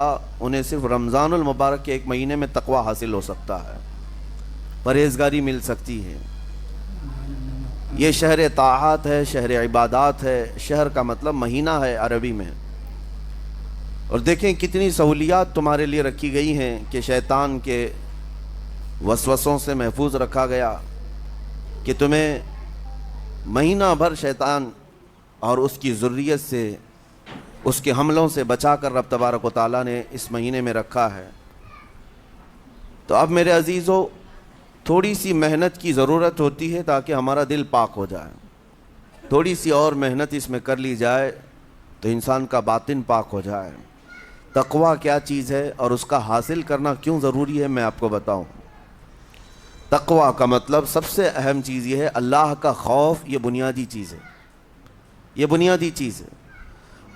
انہیں صرف رمضان المبارک کے ایک مہینے میں تقوی حاصل ہو سکتا ہے، پرہیزگاری مل سکتی ہے۔ یہ شہر طاعات ہے، شہر عبادات ہے، شہر کا مطلب مہینہ ہے عربی میں۔ اور دیکھیں کتنی سہولیات تمہارے لیے رکھی گئی ہیں کہ شیطان کے وسوسوں سے محفوظ رکھا گیا، کہ تمہیں مہینہ بھر شیطان اور اس کی ذریت سے، اس کے حملوں سے بچا کر رب تبارک و تعالیٰ نے اس مہینے میں رکھا ہے۔ تو اب میرے عزیزو، تھوڑی سی محنت کی ضرورت ہوتی ہے تاکہ ہمارا دل پاک ہو جائے۔ تھوڑی سی اور محنت اس میں کر لی جائے تو انسان کا باطن پاک ہو جائے۔ تقویٰ کیا چیز ہے اور اس کا حاصل کرنا کیوں ضروری ہے، میں آپ کو بتاؤں۔ تقویٰ کا مطلب سب سے اہم چیز یہ ہے، اللہ کا خوف۔ یہ بنیادی چیز ہے، یہ بنیادی چیز ہے،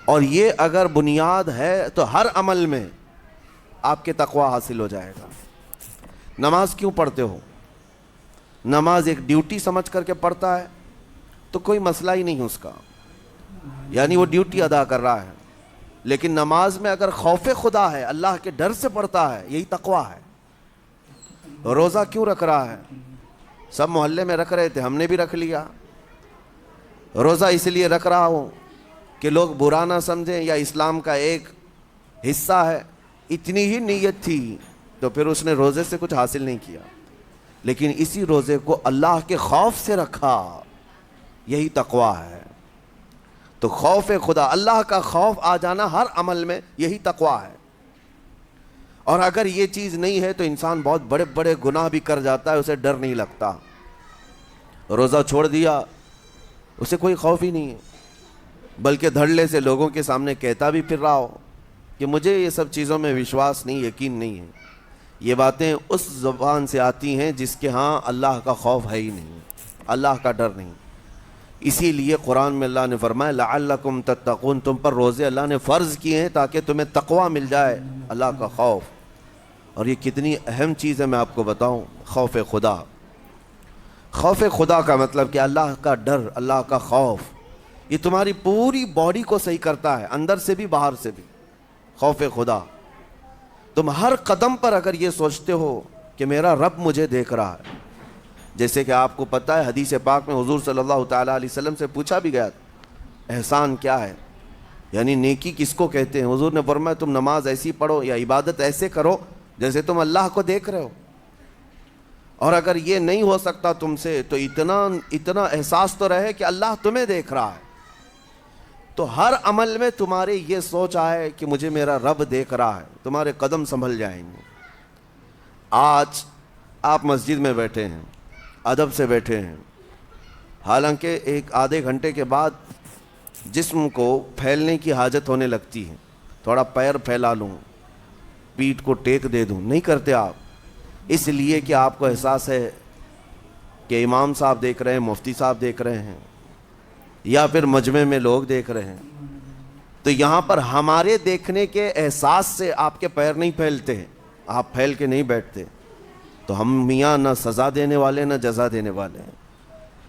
اور یہ اگر بنیاد ہے تو ہر عمل میں آپ کے تقویٰ حاصل ہو جائے گا۔ نماز کیوں پڑھتے ہو؟ نماز ایک ڈیوٹی سمجھ کر کے پڑھتا ہے تو کوئی مسئلہ ہی نہیں اس کا، یعنی وہ ڈیوٹی ادا کر رہا ہے۔ لیکن نماز میں اگر خوف خدا ہے، اللہ کے ڈر سے پڑھتا ہے، یہی تقویٰ ہے۔ روزہ کیوں رکھ رہا ہے؟ سب محلے میں رکھ رہے تھے، ہم نے بھی رکھ لیا۔ روزہ اس لیے رکھ رہا ہوں کہ لوگ برا نہ سمجھیں، یا اسلام کا ایک حصہ ہے۔ اتنی ہی نیت تھی تو پھر اس نے روزے سے کچھ حاصل نہیں کیا، لیکن اسی روزے کو اللہ کے خوف سے رکھا، یہی تقویٰ ہے۔ تو خوف خدا، اللہ کا خوف آ جانا ہر عمل میں، یہی تقویٰ ہے۔ اور اگر یہ چیز نہیں ہے تو انسان بہت بڑے بڑے گناہ بھی کر جاتا ہے، اسے ڈر نہیں لگتا۔ روزہ چھوڑ دیا، اسے کوئی خوف ہی نہیں ہے، بلکہ دھڑلے سے لوگوں کے سامنے کہتا بھی پھر رہا ہو کہ مجھے یہ سب چیزوں میں وشواس نہیں، یقین نہیں ہے۔ یہ باتیں اس زبان سے آتی ہیں جس کے ہاں اللہ کا خوف ہے ہی نہیں، اللہ کا ڈر نہیں۔ اسی لیے قرآن میں اللہ نے فرمایا لعلکم تتقون، تم پر روزے اللہ نے فرض کیے ہیں تاکہ تمہیں تقویٰ مل جائے، اللہ کا خوف۔ اور یہ کتنی اہم چیز ہے میں آپ کو بتاؤں، خوف خدا۔ خوف خدا کا مطلب کہ اللہ کا ڈر، اللہ کا خوف، یہ تمہاری پوری باڈی کو صحیح کرتا ہے، اندر سے بھی باہر سے بھی۔ خوف خدا، تم ہر قدم پر اگر یہ سوچتے ہو کہ میرا رب مجھے دیکھ رہا ہے، جیسے کہ آپ کو پتہ ہے حدیث پاک میں حضور صلی اللہ تعالیٰ علیہ وسلم سے پوچھا بھی گیا احسان کیا ہے، یعنی نیکی کس کو کہتے ہیں؟ حضور نے فرمایا تم نماز ایسی پڑھو یا عبادت ایسے کرو جیسے تم اللہ کو دیکھ رہے ہو۔ اور اگر یہ نہیں ہو سکتا تم سے تو اتنا احساس تو رہے کہ اللہ تمہیں دیکھ رہا ہے۔ تو ہر عمل میں تمہارے یہ سوچ آئے کہ مجھے میرا رب دیکھ رہا ہے، تمہارے قدم سنبھل جائیں گے۔ آج آپ مسجد میں بیٹھے ہیں، ادب سے بیٹھے ہیں، حالانکہ ایک آدھے گھنٹے کے بعد جسم کو پھیلنے کی حاجت ہونے لگتی ہے، تھوڑا پیر پھیلا لوں، پیٹھ کو ٹیک دے دوں، نہیں کرتے آپ، اس لیے کہ آپ کو احساس ہے کہ امام صاحب دیکھ رہے ہیں، مفتی صاحب دیکھ رہے ہیں، یا پھر مجمع میں لوگ دیکھ رہے ہیں۔ تو یہاں پر ہمارے دیکھنے کے احساس سے آپ کے پیر نہیں پھیلتے ہیں، آپ پھیل کے نہیں بیٹھتے۔ تو ہم میاں نہ سزا دینے والے نہ جزا دینے والے ہیں۔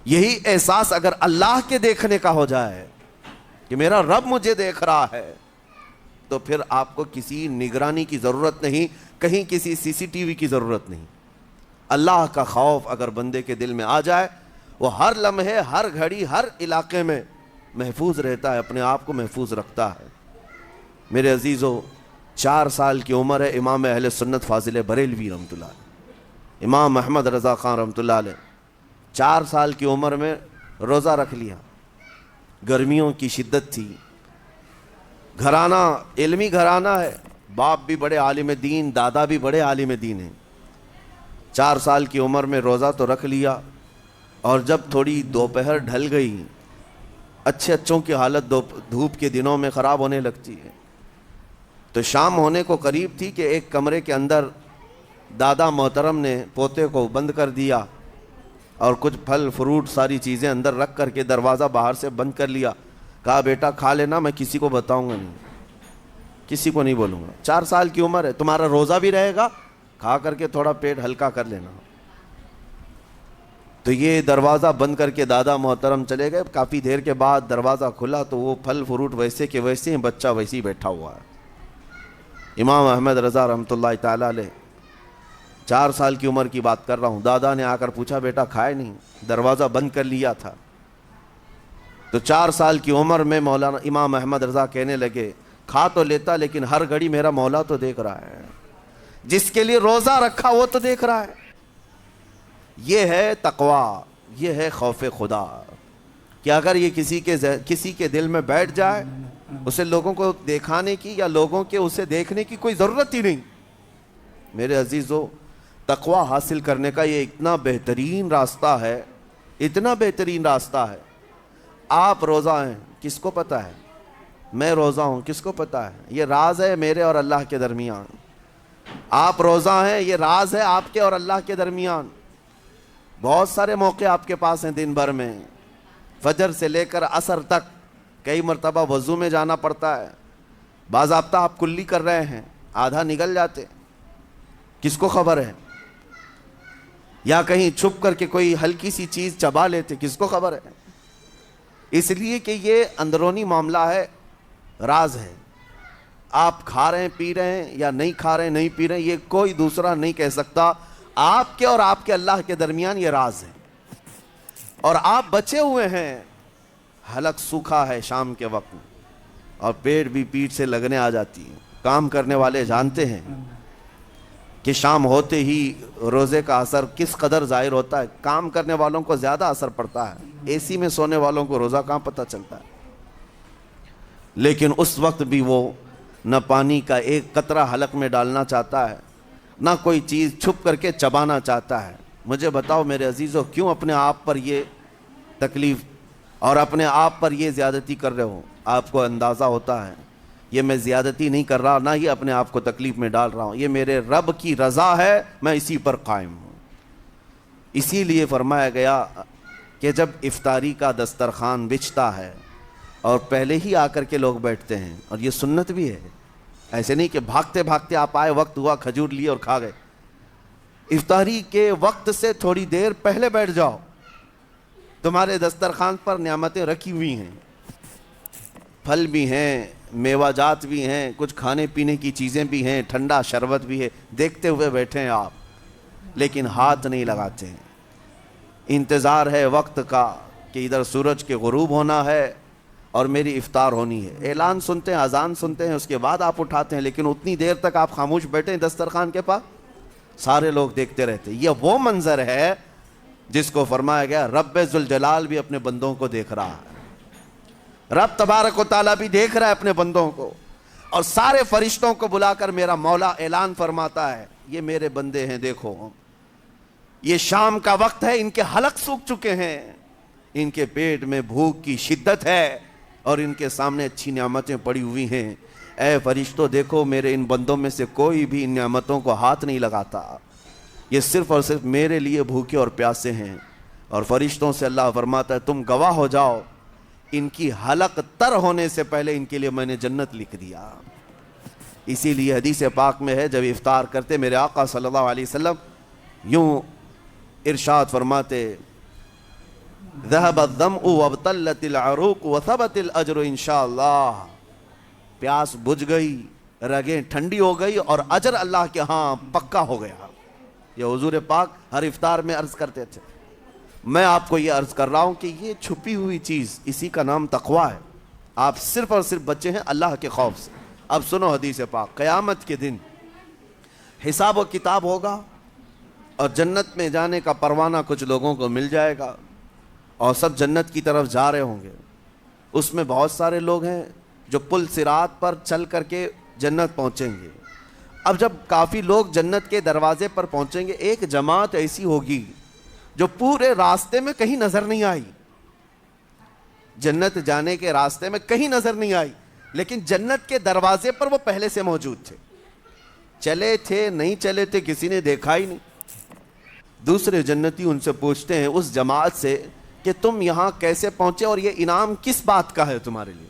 یہی احساس اگر اللہ کے دیکھنے کا ہو جائے کہ میرا رب مجھے دیکھ رہا ہے، تو پھر آپ کو کسی نگرانی کی ضرورت نہیں، کہیں کسی سی ٹی وی کی ضرورت نہیں۔ اللہ کا خوف اگر بندے کے دل میں آ جائے، وہ ہر لمحے، ہر گھڑی، ہر علاقے میں محفوظ رہتا ہے، اپنے آپ کو محفوظ رکھتا ہے۔ میرے عزیزو، 4 سال کی عمر ہے امام اہل سنت فاضل بریلوی رحمۃ اللہ علیہ، امام محمد رضا خان رحمۃ اللہ علیہ، 4 سال کی عمر میں روزہ رکھ لیا۔ گرمیوں کی شدت تھی، گھرانہ علمی گھرانہ ہے، باپ بھی بڑے عالم دین، دادا بھی بڑے عالم دین ہیں۔ 4 سال کی عمر میں روزہ تو رکھ لیا، اور جب تھوڑی دوپہر ڈھل گئی، اچھوں کی حالت دھوپ کے دنوں میں خراب ہونے لگتی ہے، تو شام ہونے کو قریب تھی کہ ایک کمرے کے اندر دادا محترم نے پوتے کو بند کر دیا، اور کچھ پھل فروٹ ساری چیزیں اندر رکھ کر کے دروازہ باہر سے بند کر لیا۔ کہا بیٹا کھا لینا، میں کسی کو بتاؤں گا نہیں، کسی کو نہیں بولوں گا۔ 4 سال کی عمر ہے، تمہارا روزہ بھی رہے گا، کھا کر کے تھوڑا پیٹ ہلکا کر لینا۔ تو یہ دروازہ بند کر کے دادا محترم چلے گئے۔ کافی دیر کے بعد دروازہ کھلا تو وہ پھل فروٹ ویسے کے ویسے ہیں، بچہ ویسے ہی بیٹھا ہوا ہے۔ امام احمد رضا رحمۃ اللہ تعالیٰ علیہ 4 سال کی عمر کی بات کر رہا ہوں، دادا نے آ کر پوچھا بیٹا کھائے نہیں؟ دروازہ بند کر لیا تھا۔ تو 4 سال کی عمر میں مولانا امام احمد رضا کہنے لگے کھا تو لیتا لیکن ہر گھڑی میرا مولا تو دیکھ رہا ہے، جس کے لیے روزہ رکھا وہ تو دیکھ رہا ہے۔ یہ ہے تقویٰ، یہ ہے خوف خدا، کہ اگر یہ کسی کے دل میں بیٹھ جائے، اسے لوگوں کو دکھانے کی یا لوگوں کے اسے دیکھنے کی کوئی ضرورت ہی نہیں۔ میرے عزیزو، تقویٰ حاصل کرنے کا یہ اتنا بہترین راستہ ہے، اتنا بہترین راستہ ہے۔ آپ روزہ ہیں، کس کو پتہ ہے؟ میں روزہ ہوں، کس کو پتہ ہے؟ یہ راز ہے میرے اور اللہ کے درمیان۔ آپ روزہ ہیں، یہ راز ہے آپ کے اور اللہ کے درمیان۔ بہت سارے موقع آپ کے پاس ہیں دن بھر میں، فجر سے لے کر عصر تک کئی مرتبہ وضو میں جانا پڑتا ہے، باضابطہ آپ کلی کر رہے ہیں، آدھا نگل جاتے، کس کو خبر ہے؟ یا کہیں چھپ کر کے کوئی ہلکی سی چیز چبا لیتے، کس کو خبر ہے؟ اس لیے کہ یہ اندرونی معاملہ ہے، راز ہے۔ آپ کھا رہے ہیں، پی رہے ہیں یا نہیں کھا رہے ہیں، نہیں پی رہے ہیں، یہ کوئی دوسرا نہیں کہہ سکتا۔ آپ کے اور آپ کے اللہ کے درمیان یہ راز ہے، اور آپ بچے ہوئے ہیں۔ حلق سوکھا ہے شام کے وقت اور پیٹ بھی پیٹ سے لگنے آ جاتی ہے۔ کام کرنے والے جانتے ہیں کہ شام ہوتے ہی روزے کا اثر کس قدر ظاہر ہوتا ہے۔ کام کرنے والوں کو زیادہ اثر پڑتا ہے، اے سی میں سونے والوں کو روزہ کہاں پتہ چلتا ہے۔ لیکن اس وقت بھی وہ نہ پانی کا ایک قطرہ حلق میں ڈالنا چاہتا ہے، نہ کوئی چیز چھپ کر کے چبانا چاہتا ہے۔ مجھے بتاؤ میرے عزیزو، کیوں اپنے آپ پر یہ تکلیف اور اپنے آپ پر یہ زیادتی کر رہے ہو؟ آپ کو اندازہ ہوتا ہے یہ میں زیادتی نہیں کر رہا، نہ ہی اپنے آپ کو تکلیف میں ڈال رہا ہوں، یہ میرے رب کی رضا ہے، میں اسی پر قائم ہوں۔ اسی لیے فرمایا گیا کہ جب افطاری کا دسترخوان بچھتا ہے اور پہلے ہی آ کر کے لوگ بیٹھتے ہیں، اور یہ سنت بھی ہے، ایسے نہیں کہ بھاگتے بھاگتے آپ آئے، وقت ہوا، کھجور لیے اور کھا گئے۔ افطاری کے وقت سے تھوڑی دیر پہلے بیٹھ جاؤ، تمہارے دسترخوان پر نعمتیں رکھی ہوئی ہیں، پھل بھی ہیں، میوہ جات بھی ہیں، کچھ کھانے پینے کی چیزیں بھی ہیں، ٹھنڈا شربت بھی ہے، دیکھتے ہوئے بیٹھے ہیں آپ، لیکن ہاتھ نہیں لگاتے ہیں۔ انتظار ہے وقت کا کہ ادھر سورج کے غروب ہونا ہے اور میری افطار ہونی ہے۔ اعلان سنتے ہیں، اذان سنتے ہیں، اس کے بعد آپ اٹھاتے ہیں، لیکن اتنی دیر تک آپ خاموش بیٹھے ہیں دسترخوان کے پاس، سارے لوگ دیکھتے رہتے ہیں۔ یہ وہ منظر ہے جس کو فرمایا گیا رب ذوالجلال بھی اپنے بندوں کو دیکھ رہا ہے، رب تبارک و تعالیٰ بھی دیکھ رہا ہے اپنے بندوں کو، اور سارے فرشتوں کو بلا کر میرا مولا اعلان فرماتا ہے یہ میرے بندے ہیں، دیکھو یہ شام کا وقت ہے، ان کے حلق سوکھ چکے ہیں، ان کے پیٹ میں بھوک کی شدت ہے اور ان کے سامنے اچھی نعمتیں پڑی ہوئی ہیں۔ اے فرشتوں دیکھو میرے ان بندوں میں سے کوئی بھی ان نعمتوں کو ہاتھ نہیں لگاتا، یہ صرف اور صرف میرے لیے بھوکے اور پیاسے ہیں۔ اور فرشتوں سے اللہ فرماتا ہے تم گواہ ہو جاؤ، ان کی حلق تر ہونے سے پہلے ان کے لیے میں نے جنت لکھ دیا۔ اسی لیے حدیث پاک میں ہے جب افطار کرتے میرے آقا صلی اللہ علیہ وسلم یوں ارشاد فرماتے ذهب الظمأ وابتلت العروق وثبت الاجر انشاءاللہ، پیاس بجھ گئی، رگیں ٹھنڈی ہو گئی اور اجر اللہ کے ہاں پکا ہو گیا۔ یہ حضور پاک ہر افطار میں عرض کرتے تھے۔ میں آپ کو یہ عرض کر رہا ہوں کہ یہ چھپی ہوئی چیز، اسی کا نام تقویٰ ہے۔ آپ صرف اور صرف بچے ہیں اللہ کے خوف سے۔ اب سنو حدیث پاک، قیامت کے دن حساب و کتاب ہوگا اور جنت میں جانے کا پروانہ کچھ لوگوں کو مل جائے گا اور سب جنت کی طرف جا رہے ہوں گے۔ اس میں بہت سارے لوگ ہیں جو پل صراط پر چل کر کے جنت پہنچیں گے۔ اب جب کافی لوگ جنت کے دروازے پر پہنچیں گے، ایک جماعت ایسی ہوگی جو پورے راستے میں کہیں نظر نہیں آئی، جنت جانے کے راستے میں کہیں نظر نہیں آئی، لیکن جنت کے دروازے پر وہ پہلے سے موجود تھے، چلے تھے نہیں چلے تھے کسی نے دیکھا ہی نہیں۔ دوسرے جنتی ان سے پوچھتے ہیں اس جماعت سے کہ تم یہاں کیسے پہنچے اور یہ انعام کس بات کا ہے تمہارے لیے؟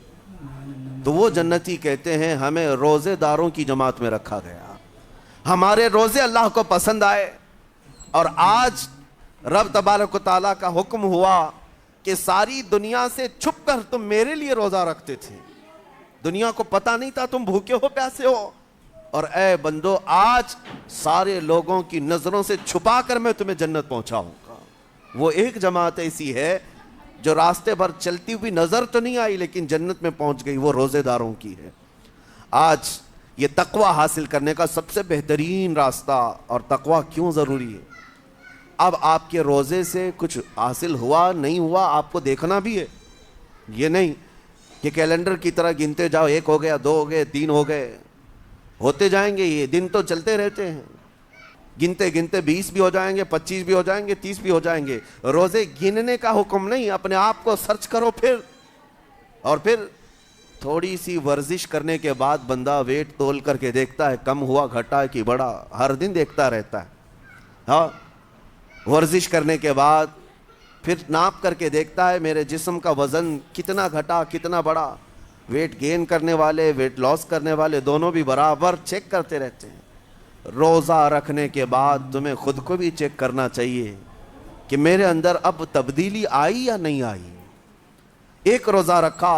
تو وہ جنتی کہتے ہیں ہمیں روزے داروں کی جماعت میں رکھا گیا، ہمارے روزے اللہ کو پسند آئے، اور آج رب تبارک و تعالیٰ کا حکم ہوا کہ ساری دنیا سے چھپ کر تم میرے لیے روزہ رکھتے تھے، دنیا کو پتہ نہیں تھا تم بھوکے ہو پیاسے ہو، اور اے بندو آج سارے لوگوں کی نظروں سے چھپا کر میں تمہیں جنت پہنچاؤں گا۔ وہ ایک جماعت ایسی ہے جو راستے پر چلتی ہوئی نظر تو نہیں آئی لیکن جنت میں پہنچ گئی، وہ روزے داروں کی ہے۔ آج یہ تقوی حاصل کرنے کا سب سے بہترین راستہ، اور تقوی کیوں ضروری ہے، اب آپ کے روزے سے کچھ حاصل ہوا نہیں ہوا آپ کو دیکھنا بھی ہے، یہ نہیں کہ کیلنڈر کی طرح گنتے جاؤ، 1 ہو گیا، 2 ہو گئے، 3 ہو گئے، ہوتے جائیں گے، یہ دن تو چلتے رہتے ہیں، گنتے گنتے 20 بھی ہو جائیں گے، 25 بھی ہو جائیں گے، 30 بھی ہو جائیں گے۔ روزے گننے کا حکم نہیں، اپنے آپ کو سرچ کرو پھر تھوڑی سی ورزش کرنے کے بعد بندہ ویٹ تول کر کے دیکھتا ہے کم ہوا گھٹا کہ بڑا، ہر دن دیکھتا رہتا ہے۔ ہاں، ورزش کرنے کے بعد پھر ناپ کر کے دیکھتا ہے میرے جسم کا وزن کتنا گھٹا کتنا بڑا۔ ویٹ گین کرنے والے ویٹ لاس کرنے والے دونوں بھی برابر چیک کرتے رہتے ہیں۔ روزہ رکھنے کے بعد تمہیں خود کو بھی چیک کرنا چاہیے کہ میرے اندر اب تبدیلی آئی یا نہیں آئی۔ ایک روزہ رکھا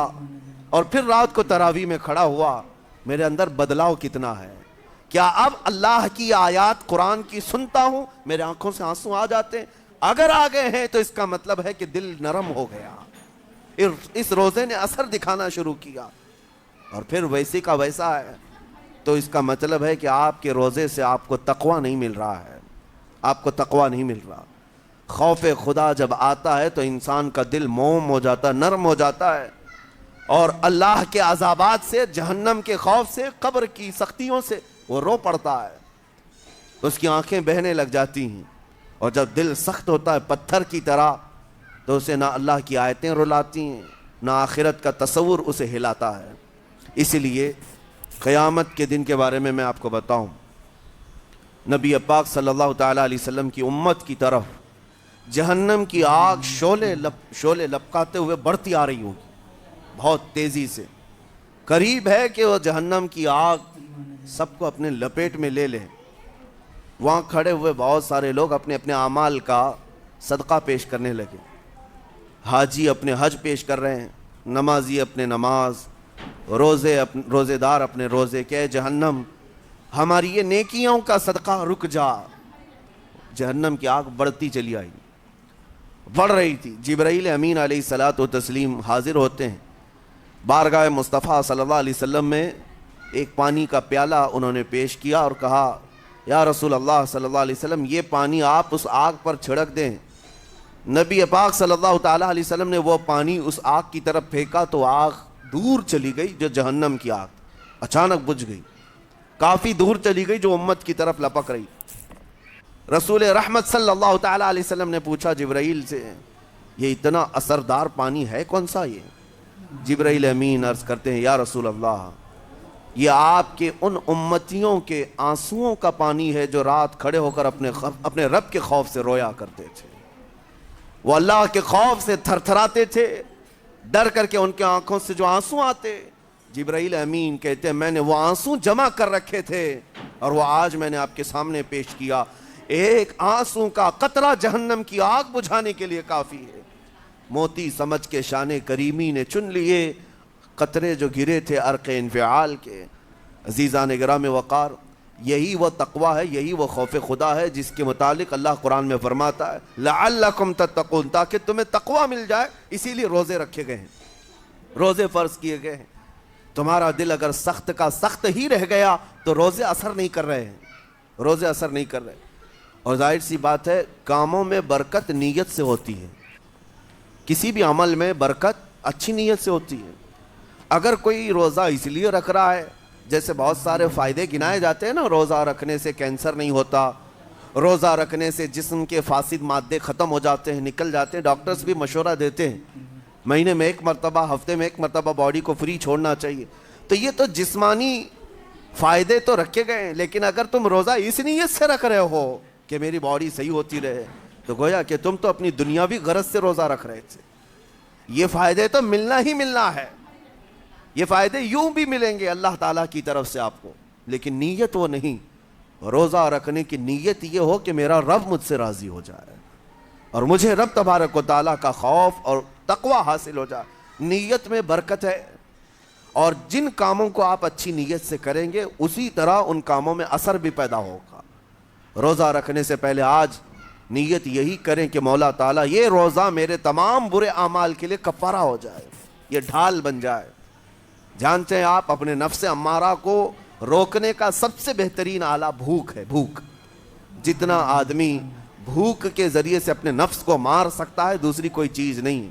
اور پھر رات کو تراویح میں کھڑا ہوا، میرے اندر بدلاؤ کتنا ہے؟ کیا اب اللہ کی آیات قرآن کی سنتا ہوں، میرے آنکھوں سے آنسو آ جاتے ہیں؟ اگر آ گئے ہیں تو اس کا مطلب ہے کہ دل نرم ہو گیا، اس روزے نے اثر دکھانا شروع کیا، اور پھر ویسے کا ویسا ہے، تو اس کا مطلب ہے کہ آپ کے روزے سے آپ کو تقوی نہیں مل رہا ہے، آپ کو تقوی نہیں مل رہا۔ خوف خدا جب آتا ہے تو انسان کا دل موم ہو جاتا ہے، نرم ہو جاتا ہے، اور اللہ کے عذابات سے، جہنم کے خوف سے، قبر کی سختیوں سے وہ رو پڑتا ہے، اس کی آنکھیں بہنے لگ جاتی ہیں، اور جب دل سخت ہوتا ہے پتھر کی طرح تو اسے نہ اللہ کی آیتیں رلاتی ہیں نہ آخرت کا تصور اسے ہلاتا ہے۔ اس لیے قیامت کے دن کے بارے میں آپ کو بتاؤں، نبی پاک صلی اللہ تعالیٰ علیہ وسلم کی امت کی طرف جہنم کی آگ شعلے لپکاتے ہوئے بڑھتی آ رہی ہوگی بہت تیزی سے، قریب ہے کہ وہ جہنم کی آگ سب کو اپنے لپیٹ میں لے لے۔ وہاں کھڑے ہوئے بہت سارے لوگ اپنے اپنے اعمال کا صدقہ پیش کرنے لگے، حاجی اپنے حج پیش کر رہے ہیں، نمازی اپنے نماز، روزے دار اپنے روزے، کہ جہنم ہماری یہ نیکیوں کا صدقہ رک جا۔ جہنم کی آگ بڑھتی چلی آئی، بڑھ رہی تھی۔ جبرائیل امین علیہ الصلاۃ والتسلیم حاضر ہوتے ہیں بارگاہ مصطفیٰ صلی اللہ علیہ وسلم میں، ایک پانی کا پیالہ انہوں نے پیش کیا اور کہا یا رسول اللہ صلی اللہ علیہ وسلم یہ پانی آپ اس آگ پر چھڑک دیں۔ نبی پاک صلی اللہ تعالیٰ علیہ وسلم نے وہ پانی اس آگ کی طرف پھینکا تو آگ دور چلی گئی، جو جہنم کی آگ اچانک بجھ گئی، کافی دور چلی گئی جو امت کی طرف لپک رہی۔ رسول رحمت صلی اللہ تعالیٰ علیہ وسلم نے پوچھا جبرائیل سے یہ اتنا اثردار پانی ہے کون سا؟ یہ جبرائیل امین عرض کرتے ہیں یا رسول اللہ یہ آپ کے ان امتیوں کے آنسوؤں کا پانی ہے جو رات کھڑے ہو کر اپنے رب کے خوف سے رویا کرتے تھے، وہ اللہ کے خوف سے تھر تھراتے تھے، ڈر کر کے ان کے آنکھوں سے جو آنسو آتے۔ جبرائیل امین کہتے ہیں میں نے وہ آنسو جمع کر رکھے تھے اور وہ آج میں نے آپ کے سامنے پیش کیا۔ ایک آنسو کا قطرہ جہنم کی آگ بجھانے کے لیے کافی ہے۔ موتی سمجھ کے شان کریمی نے چن لیے قطرے جو گرے تھے عرق انفعال کے۔ عزیزان گرام وقار، یہی وہ تقوی ہے، یہی وہ خوف خدا ہے جس کے متعلق اللہ قرآن میں فرماتا ہے لعلکم تتقون، تاکہ تمہیں تقوی مل جائے، اسی لیے روزے رکھے گئے ہیں، روزے فرض کیے گئے ہیں۔ تمہارا دل اگر سخت کا سخت ہی رہ گیا تو روزے اثر نہیں کر رہے ہیں، روزے اثر نہیں کر رہے۔ اور ظاہر سی بات ہے کاموں میں برکت نیت سے ہوتی ہے، کسی بھی عمل میں برکت اچھی نیت سے ہوتی ہے۔ اگر کوئی روزہ اس لیے رکھ رہا ہے، جیسے بہت سارے فائدے گنائے جاتے ہیں نا، روزہ رکھنے سے کینسر نہیں ہوتا، روزہ رکھنے سے جسم کے فاسد مادے ختم ہو جاتے ہیں، نکل جاتے ہیں، ڈاکٹرز بھی مشورہ دیتے ہیں مہینے میں 1 مرتبہ، ہفتے میں 1 مرتبہ باڈی کو فری چھوڑنا چاہیے۔ تو یہ تو جسمانی فائدے تو رکھے گئے ہیں، لیکن اگر تم روزہ اس نیت سے رکھ رہے ہو کہ میری باڈی صحیح ہوتی رہے، تو گویا کہ تم تو اپنی دنیاوی غرض سے روزہ رکھ رہے تھے۔ یہ فائدے تو ملنا ہی ملنا ہے، یہ فائدے یوں بھی ملیں گے اللہ تعالیٰ کی طرف سے آپ کو، لیکن نیت وہ نہیں۔ روزہ رکھنے کی نیت یہ ہو کہ میرا رب مجھ سے راضی ہو جائے اور مجھے رب تبارک و تعالیٰ کا خوف اور تقوی حاصل ہو جائے۔ نیت میں برکت ہے، اور جن کاموں کو آپ اچھی نیت سے کریں گے اسی طرح ان کاموں میں اثر بھی پیدا ہوگا۔ روزہ رکھنے سے پہلے آج نیت یہی کریں کہ مولا تعالیٰ یہ روزہ میرے تمام برے اعمال کے لیے کفارہ ہو جائے، یہ ڈھال بن جائے۔ جانتے ہیں آپ اپنے نفس امارہ کو روکنے کا سب سے بہترین آلہ بھوک ہے۔ بھوک، جتنا آدمی بھوک کے ذریعے سے اپنے نفس کو مار سکتا ہے دوسری کوئی چیز نہیں۔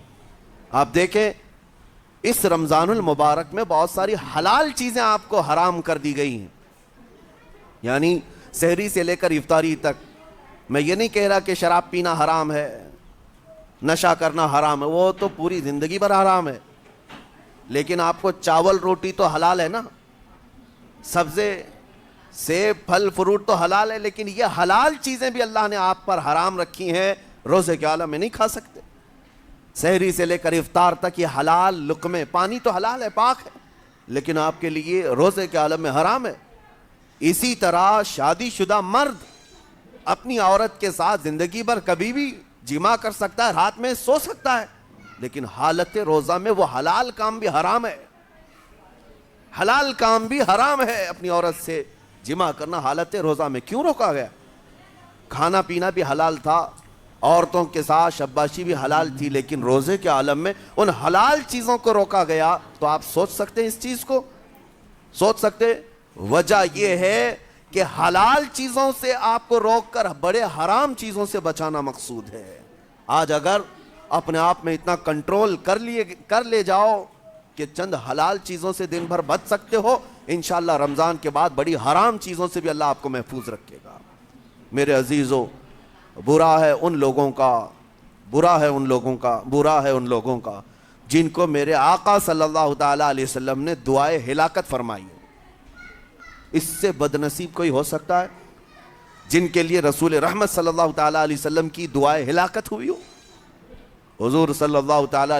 آپ دیکھیں اس رمضان المبارک میں بہت ساری حلال چیزیں آپ کو حرام کر دی گئی ہیں، یعنی سحری سے لے کر افطاری تک۔ میں یہ نہیں کہہ رہا کہ شراب پینا حرام ہے، نشہ کرنا حرام ہے، وہ تو پوری زندگی بھر حرام ہے، لیکن آپ کو چاول روٹی تو حلال ہے نا، سبزے سیب پھل فروٹ تو حلال ہے، لیکن یہ حلال چیزیں بھی اللہ نے آپ پر حرام رکھی ہیں، روزے کے عالم میں نہیں کھا سکتے۔ سحری سے لے کر افطار تک یہ حلال لقمے، پانی تو حلال ہے، پاک ہے، لیکن آپ کے لیے روزے کے عالم میں حرام ہے۔ اسی طرح شادی شدہ مرد اپنی عورت کے ساتھ زندگی بھر کبھی بھی جمع کر سکتا ہے، رات میں سو سکتا ہے، لیکن حالت روزہ میں وہ حلال کام بھی حرام ہے، حلال کام بھی حرام ہے۔ اپنی عورت سے جمع کرنا حالت روزہ میں کیوں روکا گیا؟ کھانا پینا بھی حلال تھا، عورتوں کے ساتھ شباشی بھی حلال تھی، لیکن روزے کے عالم میں ان حلال چیزوں کو روکا گیا۔ تو آپ سوچ سکتے ہیں اس چیز کو، سوچ سکتے وجہ یہ ہے کہ حلال چیزوں سے آپ کو روک کر بڑے حرام چیزوں سے بچانا مقصود ہے۔ آج اگر اپنے آپ میں اتنا کنٹرول کر لے جاؤ کہ چند حلال چیزوں سے دن بھر بچ سکتے ہو، انشاءاللہ رمضان کے بعد بڑی حرام چیزوں سے بھی اللہ آپ کو محفوظ رکھے گا۔ میرے عزیزو، برا ہے ان لوگوں کا جن کو میرے آقا صلی اللہ تعالیٰ علیہ وسلم نے دعائے ہلاکت فرمائی ہے۔ اس سے بدنصیب کوئی ہو سکتا ہے جن کے لیے رسول رحمت صلی اللہ تعالیٰ علیہ وسلم کی دعائے ہلاکت ہوئی ہو؟ حضور صلی اللہ تعالیٰ